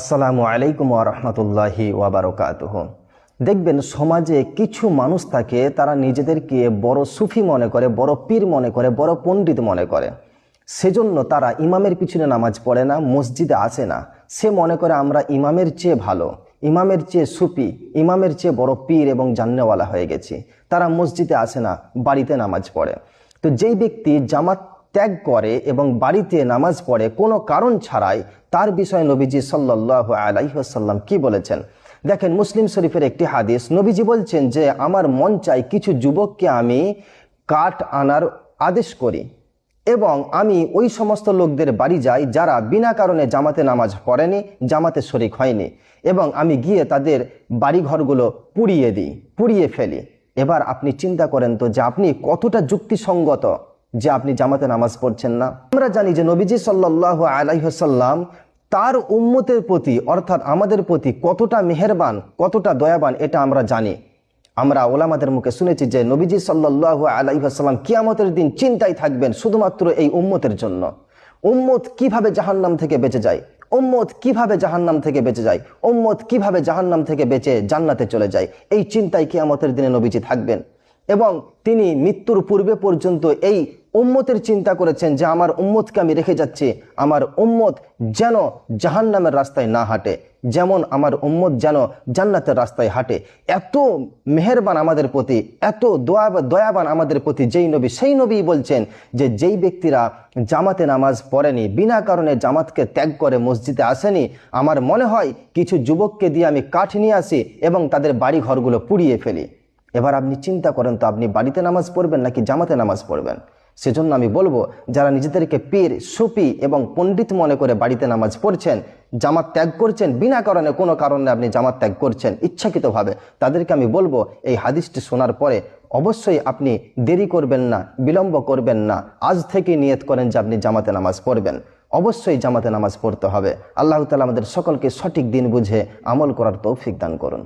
আসসালামু আলাইকুম ওয়া রাহমাতুল্লাহি ওয়া বারাকাতুহু। দেখবেন সমাজে কিছু মানুষ থাকে, তারা নিজেদেরকে বড় সুফি মনে করে, বড় পীর মনে করে, বড় পণ্ডিত মনে করে। সেজন্য তারা ইমামের পিছনে নামাজ পড়ে না, মসজিদে আসে না। সে মনে করে আমরা ইমামের চেয়ে ভালো, ইমামের চেয়ে সুফি, ইমামের চেয়ে বড় পীর এবং জান্নেওয়ালা হয়ে গেছি। তারা মসজিদে আসে না, বাড়িতে নামাজ পড়ে। তো যেই ব্যক্তি জামাত ত্যাগ করে এবং বাড়িতে নামাজ পড়ে কোনো কারণ ছাড়াই, তার বিষয়ে নবীজি সাল্লাল্লাহু আলাইহি ওয়াসাল্লাম কি বলেছেন দেখেন। মুসলিম শরীফের একটি হাদিস, নবীজি বলছেন যে আমার মন চাই কিছু যুবককে আমি কাঠ আনার আদেশ করি এবং আমি ওই সমস্ত লোকদের বাড়ি যাই যারা বিনা কারণে জামাতে নামাজ পড়েনি, জামাতে শরিক হয়নি, এবং আমি গিয়ে তাদের বাড়িঘরগুলো পুড়িয়ে ফেলি। এবার আপনি চিন্তা করেন তো যে আপনি কতটা যুক্তিসঙ্গত যে আপনি জামাতে নামাজ পড়ছেন না। আমরা জানি যে নবীজি সাল্লাল্লাহু আলাইহি ওয়াসাল্লাম তার উম্মতের প্রতি অর্থাৎ আমাদের প্রতি কতটা মেহেরবান, কতটা দয়াবান, এটা আমরা জানি। আমরা ওলামাদের মুখে শুনেছি যে নবীজি সাল্লাল্লাহু আলাইহি ওয়াসাল্লাম কিয়ামতের দিন চিন্তায় থাকবেন শুধুমাত্র এই উম্মতের জন্য। উম্মত কিভাবে জাহান্নাম থেকে বেঁচে যায়, উম্মত কিভাবে জাহান্নাম থেকে বেঁচে যায়, উম্মত কিভাবে জাহান্নাম থেকে বেঁচে জান্নাতে চলে যায়, এই চিন্তায় কিয়ামতের দিনে নবীজি থাকবেন। এবং তিনি মৃত্যুর পূর্বে পর্যন্ত এই উম্মতের চিন্তা করেছেন যে আমার উম্মতকে আমি রেখে যাচ্ছি, আমার উম্মত যেন জাহান্নামের রাস্তায় না হাঁটে, যেমন আমার উম্মত যেন জান্নাতের রাস্তায় হাঁটে। এত মেহেরবান আমাদের প্রতি, এত দয়াবান আমাদের প্রতি যেই নবী, সেই নবী বলছেন যে যেই ব্যক্তিরা জামাতে নামাজ পড়েনি, বিনা কারণে জামাতকে ত্যাগ করে মসজিদে আসেনি, আমার মনে হয় কিছু যুবককে দিয়ে আমি কাঠ নিয়ে আসি এবং তাদের বাড়ি ঘরগুলো পুড়িয়ে ফেলি। এবার আপনি চিন্তা করেন তো আপনি বাড়িতে নামাজ পড়বেন নাকি জামাতে নামাজ পড়বেন? সেজন্য আমি বলবো, যারা নিজেদেরকে পীর, সুফি এবং পণ্ডিত মনে করে বাড়িতে নামাজ পড়ছেন, জামাত ত্যাগ করছেন, বিনা কারণে কোনো কারণে আপনি জামাত ত্যাগ করছেন ইচ্ছাকৃতভাবে, তাদেরকে আমি বলবো এই হাদিসটি শোনার পরে অবশ্যই আপনি দেরি করবেন না, বিলম্ব করবেন না। আজ থেকে নিয়ত করেন যে আপনি জামাতে নামাজ পড়বেন। অবশ্যই জামাতে নামাজ পড়তে হবে। আল্লাহ তাআলা আমাদের সকলকে সঠিক দিন বুঝে আমল করার তৌফিক দান করুন।